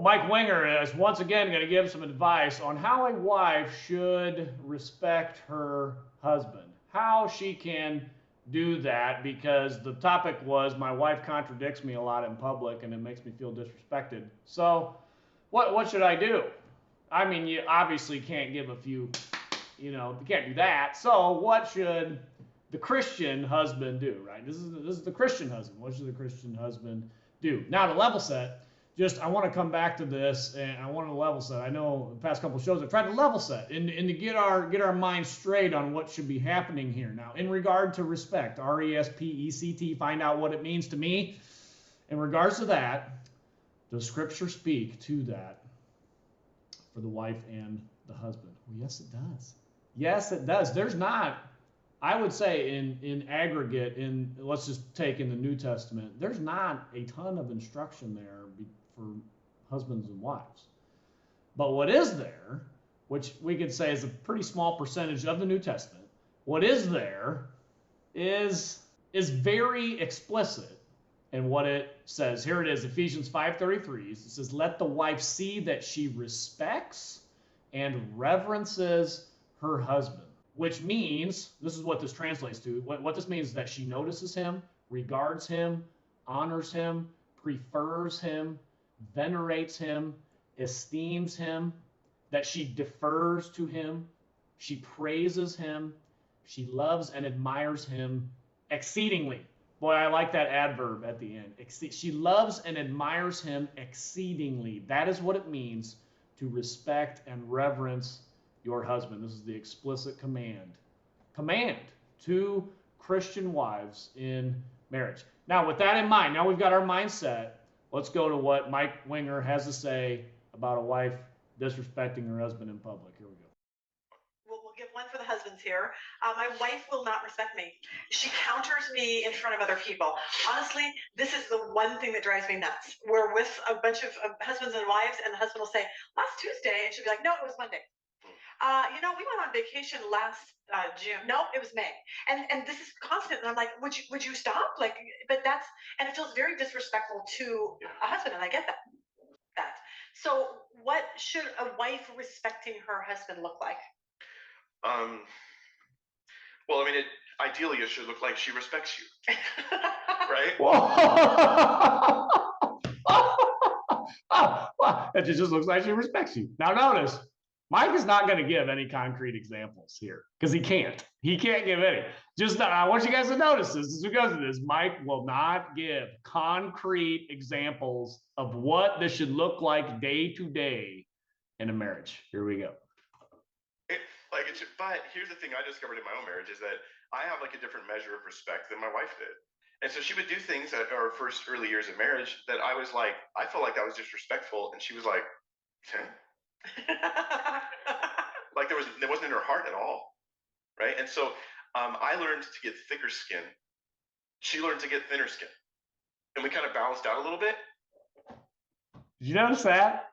Mike Winger is once again going to give some advice on how a wife should respect her husband, how she can do that, because the topic was my wife contradicts me a lot in public and it makes me feel disrespected. So what should I do? I mean, you obviously can't give a few, you can't do that. So what should the Christian husband do, right? This is the Christian husband. What should the Christian husband do? Now, to level set, I want to come back to this, and I want to level set. I know the past couple of shows I've tried to level set and to get our minds straight on what should be happening here. Now, in regard to respect, RESPECT, find out what it means to me. In regards to that, does Scripture speak to that for the wife and the husband? Well, yes, it does. Yes, it does. There's not, I would say in aggregate, let's just take in the New Testament, there's not a ton of instruction there for husbands and wives. But what is there, which we could say is a pretty small percentage of the New Testament, what is there is very explicit in what it says. Here it is, Ephesians 5:33. It says, let the wife see that she respects and reverences her husband. Which means, this is what this translates to, what this means is that she notices him, regards him, honors him, prefers him, venerates him, esteems him, that she defers to him, she praises him, she loves and admires him exceedingly. Boy, I like that adverb at the end. She loves and admires him exceedingly. That is what it means to respect and reverence your husband. This is the explicit command to Christian wives in marriage. Now, with that in mind, now we've got our mindset. Let's go to what Mike Winger has to say about a wife disrespecting her husband in public. Here we go. We'll give one for the husbands here. My wife will not respect me. She counters me in front of other people. Honestly, this is the one thing that drives me nuts. We're with a bunch of husbands and wives, and the husband will say, last Tuesday, and she'll be like, no, it was Monday. We went on vacation last June. No, it was May. And this is constant. And I'm like, would you stop? And it feels very disrespectful to a husband, and I get that. So what should a wife respecting her husband look like? Well, I mean, ideally it should look like she respects you, right? It just looks like she respects you. Now notice, Mike is not going to give any concrete examples here because he can't. He can't give any. I want you guys to notice this because of this. Mike will not give concrete examples of what this should look like day to day in a marriage. Here we go. But here's the thing I discovered in my own marriage is that I have like a different measure of respect than my wife did. And so she would do things at our first early years of marriage that I was like, I felt like that was disrespectful. And she was like, like there wasn't in her heart at all, right? And so I learned to get thicker skin. She learned to get thinner skin, and we kind of balanced out a little bit. Did you notice that?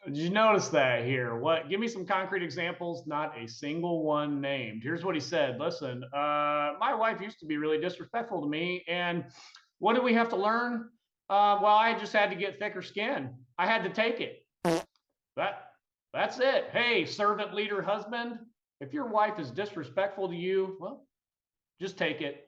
Did you notice that here? Give me some concrete examples, not a single one named. Here's what he said. Listen, my wife used to be really disrespectful to me, and what did we have to learn? Well, I just had to get thicker skin. I had to take it. That's it. Hey, servant leader husband, if your wife is disrespectful to you, well, just take it.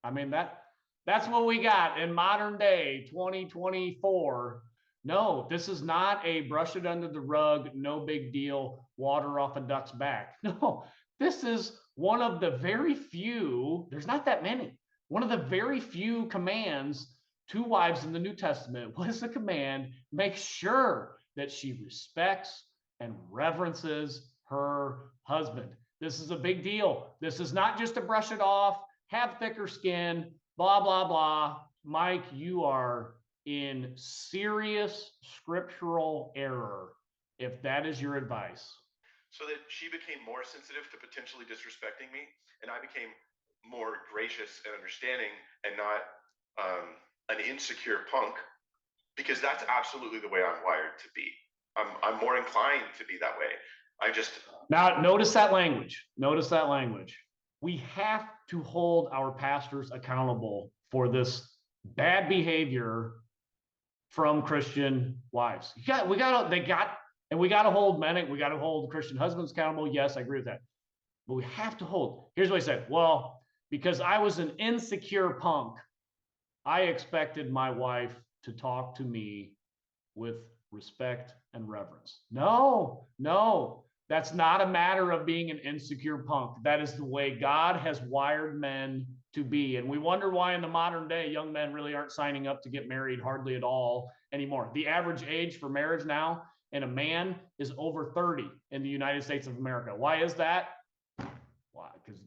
I mean, that's what we got in modern day 2024. No, this is not a brush it under the rug, no big deal, water off a duck's back. No, this is one of the very few, there's not that many, one of the very few commands to wives in the New Testament. What is the command? Make sure that she respects and reverences her husband. This is a big deal. This is not just to brush it off, have thicker skin, blah, blah, blah. Mike, you are in serious scriptural error if that is your advice. So that she became more sensitive to potentially disrespecting me, and I became more gracious and understanding and not an insecure punk, because that's absolutely the way I'm wired to be. I'm more inclined to be that way. Now notice that language. Notice that language. We have to hold our pastors accountable for this bad behavior from Christian wives. We got to hold men, we got to hold Christian husbands accountable. Yes, I agree with that. But we have to hold. Here's what he said. Well, because I was an insecure punk, I expected my wife to talk to me with respect and reverence. No, that's not a matter of being an insecure punk. That is the way God has wired men to be. And we wonder why in the modern day, young men really aren't signing up to get married hardly at all anymore. The average age for marriage now in a man is over 30 in the United States of America. Why is that? Why? Because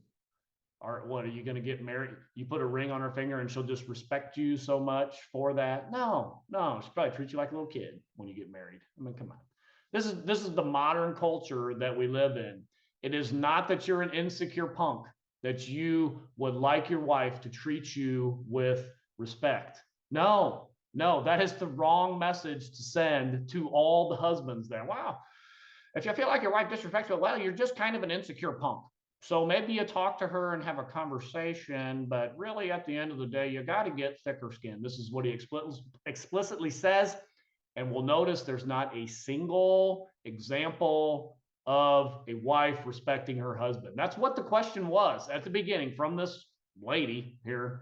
what are you going to get married? You put a ring on her finger and she'll just respect you so much for that? No, she'll probably treat you like a little kid when you get married. I mean, come on. This is the modern culture that we live in. It is not that you're an insecure punk, that you would like your wife to treat you with respect. No, that is the wrong message to send to all the husbands there. Wow. If you feel like your wife disrespects you, well, you're just kind of an insecure punk. So maybe you talk to her and have a conversation, but really at the end of the day, you got to get thicker skin. This is what he explicitly says. And we'll notice there's not a single example of a wife respecting her husband. That's what the question was at the beginning from this lady here.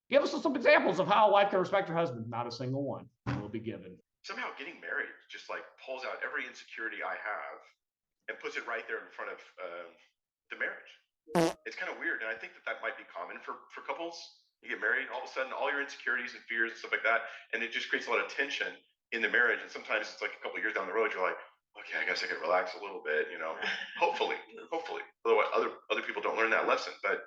Give us some examples of how a wife can respect her husband. Not a single one will be given. Somehow getting married just like pulls out every insecurity I have and puts it right there in front of the marriage. It's kind of weird, and I think that might be common for couples. You get married, all of a sudden, all your insecurities and fears and stuff like that, and it just creates a lot of tension in the marriage. And sometimes it's like a couple of years down the road, you're like, okay, I guess I could relax a little bit, you know. Hopefully. Otherwise, other people don't learn that lesson. But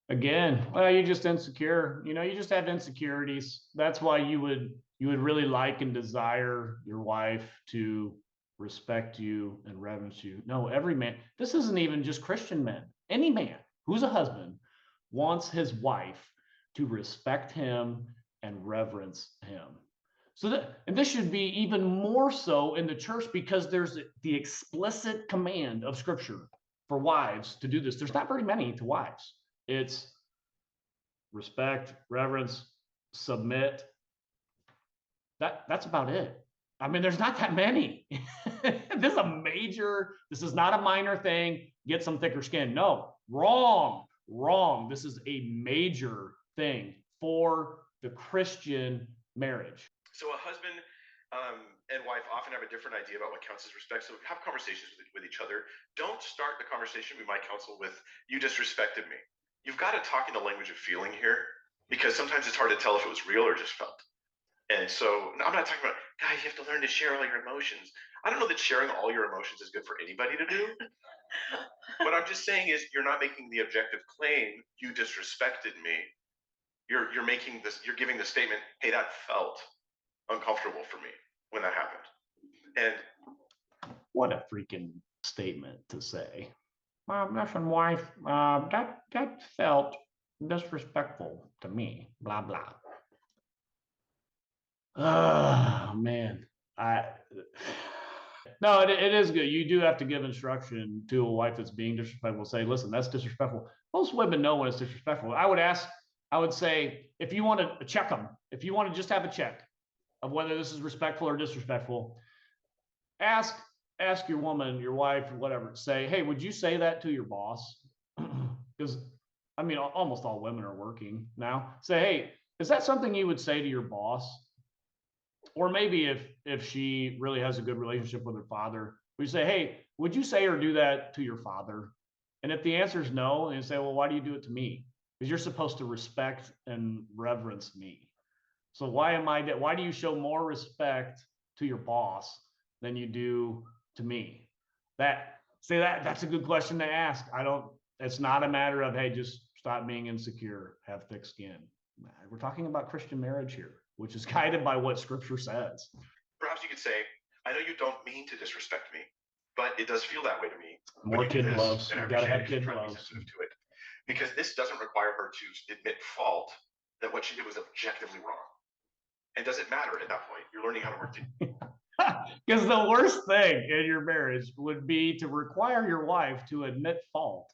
again, well, you're just insecure. You know, you just have insecurities. That's why you would really like and desire your wife to respect you and reverence you. No, every man, this isn't even just Christian men. Any man who's a husband wants his wife to respect him and reverence him. And this should be even more so in the church because there's the explicit command of Scripture for wives to do this. There's not very many to wives. It's respect, reverence, submit. That's about it. I mean, there's not that many. This is not a minor thing. Get some thicker skin. No, wrong. This is a major thing for the Christian marriage. So a husband and wife often have a different idea about what counts as respect. So have conversations with each other. Don't start the conversation we might counsel with, you disrespected me. You've got to talk in the language of feeling here, because sometimes it's hard to tell if it was real or just felt. And so I'm not talking about, guys, you have to learn to share all your emotions. I don't know that sharing all your emotions is good for anybody to do. What I'm just saying is you're not making the objective claim, you disrespected me. You're giving the statement, hey, that felt uncomfortable for me when that happened. And what a freaking statement to say. Listen, wife, that felt disrespectful to me, blah, blah. Oh, man. No, it is good. You do have to give instruction to a wife that's being disrespectful. Say, listen, that's disrespectful. Most women know when it's disrespectful. I would say, if you want to check them, if you want to just have a check of whether this is respectful or disrespectful, ask your woman, your wife, or whatever, say, hey, would you say that to your boss? Because, I mean, almost all women are working now. Say, hey, is that something you would say to your boss? Or maybe if she really has a good relationship with her father, we say, hey, would you say or do that to your father? And if the answer is no, then you say, well, why do you do it to me? Because you're supposed to respect and reverence me. So why do you show more respect to your boss than you do to me? That's a good question to ask. It's not a matter of, hey, just stop being insecure, have thick skin. We're talking about Christian marriage here, which is guided by what Scripture says. Perhaps you could say, I know you don't mean to disrespect me, but it does feel that way to me. More kid gloves. You gotta have kid gloves. Sensitive to it. Because this doesn't require her to admit fault that what she did was objectively wrong. And does it matter at that point? You're learning how to work together. Because the worst thing in your marriage would be to require your wife to admit fault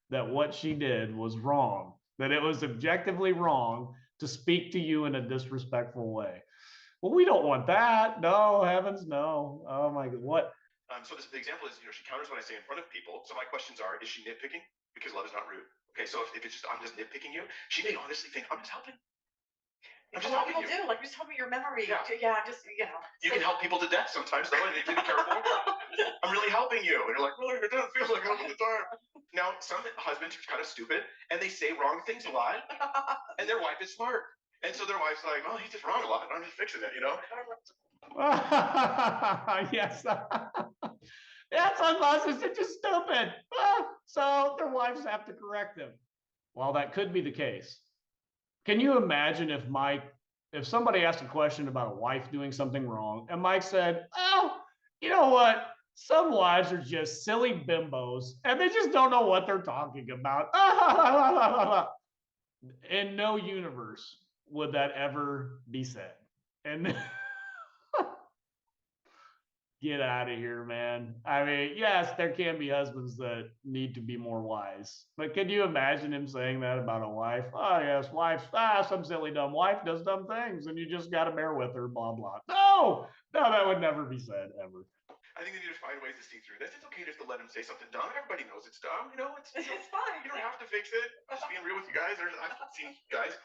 that what she did was wrong, that it was objectively wrong, to speak to you in a disrespectful way. Well, we don't want that. No, heavens, no. Oh my God, what? So the example is, she counters what I say in front of people. So my questions are, is she nitpicking? Because love is not rude. Okay, so if it's just, I'm just nitpicking you, she may honestly think I'm just helping. I'm just helping you. Do. Like, just help me your memory. Yeah, just, You can help people to death sometimes, though, and you need to be careful. I'm really helping you. And you're like, well, it doesn't feel like helping the time. Now, some husbands are kind of stupid, and they say wrong things a lot, and their wife is smart. And so their wife's like, well, he's just wrong a lot, and I'm just fixing it, Yes. That's some husbands are just stupid. So their wives have to correct them. Well, that could be the case. Can you imagine if somebody asked a question about a wife doing something wrong, and Mike said, oh, you know what? Some wives are just silly bimbos, and they just don't know what they're talking about. In no universe would that ever be said. And get out of here, man. I mean, yes, there can be husbands that need to be more wise, but can you imagine him saying that about a wife? Oh, yes, wife, some silly dumb wife does dumb things, and you just got to bear with her, blah, blah. No, that would never be said, ever. I think they need to find ways to see through this. It's okay just to let him say something dumb. Everybody knows it's dumb. It's fine. You don't have to fix it. I'm just being real with you guys. I've seen guys.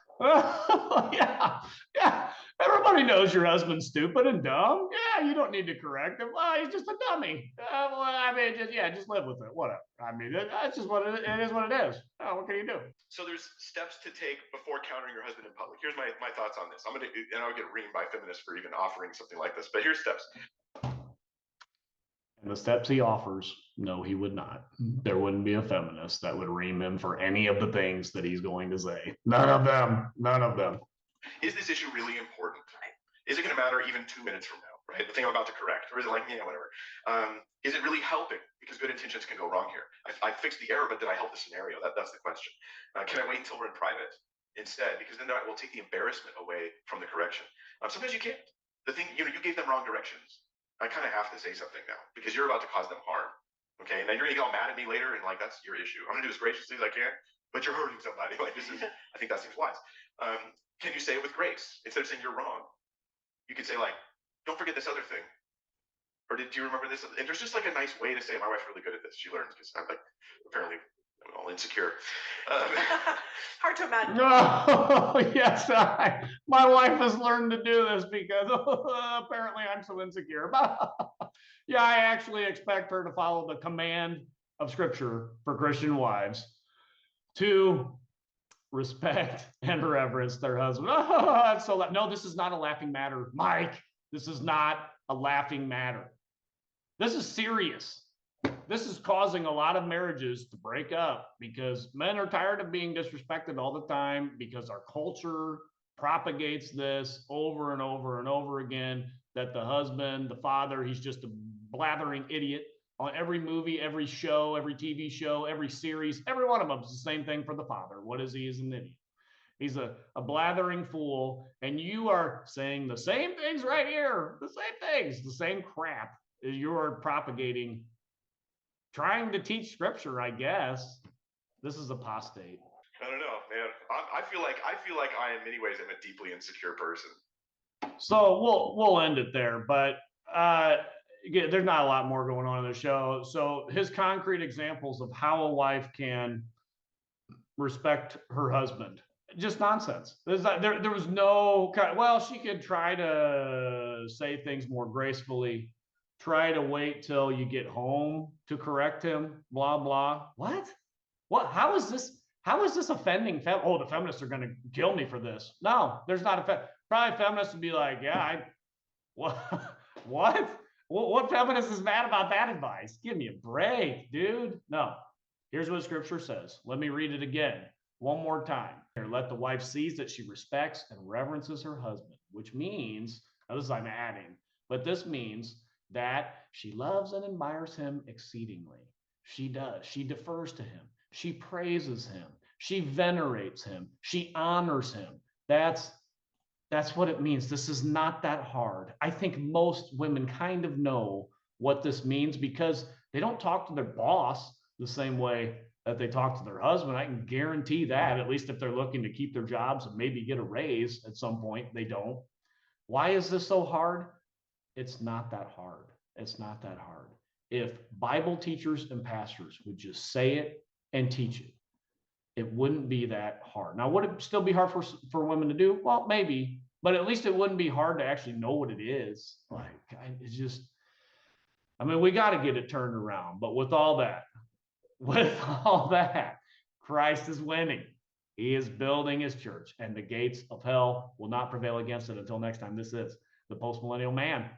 Yeah. Everybody knows your husband's stupid and dumb. Yeah, you don't need to correct him. Well, he's just a dummy. Well, I mean, just live with it. Whatever. I mean, that's just what it is. What it is. Oh, what can you do? So there's steps to take before countering your husband in public. Here's my thoughts on this. And I'll get reamed by feminists for even offering something like this. But here's steps. And the steps he offers, no, he would not. There wouldn't be a feminist that would ream him for any of the things that he's going to say. None of them. None of them. Is this issue really important? Is it going to matter even 2 minutes from now, right? The thing I'm about to correct, or is it like, whatever? Is it really helping? Because good intentions can go wrong here. I fixed the error, but did I help the scenario? That's the question. Can I wait until we're in private instead? Because then that will take the embarrassment away from the correction. Sometimes you can't. The thing, you gave them wrong directions. I kind of have to say something now because you're about to cause them harm. Okay, now you're gonna get all mad at me later, and like that's your issue. I'm gonna do as graciously as I can, but you're hurting somebody. Like I think that seems wise. Can you say it with grace instead of saying you're wrong? You could say like, don't forget this other thing, or do you remember this? And there's just like a nice way to say, my wife's really good at this. She learns because I'm like apparently I'm all insecure. Hard to imagine. No, yes, my wife has learned to do this because apparently I'm so insecure. Yeah, I actually expect her to follow the command of Scripture for Christian wives to respect and reverence their husband. So no, this is not a laughing matter, Mike. This is not a laughing matter. This is serious. This is causing a lot of marriages to break up because men are tired of being disrespected all the time because our culture propagates this over and over and over again, that the husband, the father, he's just a blathering idiot on every movie, every show, every TV show, every series. Every one of them is the same thing for the father. What is he? He's an idiot. He's a blathering fool. And you are saying the same things right here, the same things, the same crap you're propagating, trying to teach Scripture, I guess. This is apostate. I don't know, man. I feel like I, in many ways, am a deeply insecure person. So we'll end it there, but there's not a lot more going on in the show. So his concrete examples of how a wife can respect her husband, just nonsense. There was no, well, she could try to say things more gracefully. Try to wait till you get home to correct him, blah, blah. What? How is this offending? The feminists are going to kill me for this. No, there's not probably feminists would be like, yeah, what feminist is mad about that advice? Give me a break, dude. No, here's what Scripture says. Let me read it again one more time. Here, let the wife see that she respects and reverences her husband, which means, now this is I'm adding, but this means that she loves and admires him exceedingly. She does. She defers to him. She praises him. She venerates him. She honors him. That's what it means. This is not that hard. I think most women kind of know what this means because they don't talk to their boss the same way that they talk to their husband. I can guarantee that, at least if they're looking to keep their jobs and maybe get a raise at some point, they don't. Why is this so hard? It's not that hard. It's not that hard. If Bible teachers and pastors would just say it and teach it, it wouldn't be that hard. Now, would it still be hard for women to do? Well, maybe, but at least it wouldn't be hard to actually know what it is. Like, it's just, I mean, we got to get it turned around. But with all that, Christ is winning. He is building his church, and the gates of hell will not prevail against it. Until next time, this is the Postmillennial Man.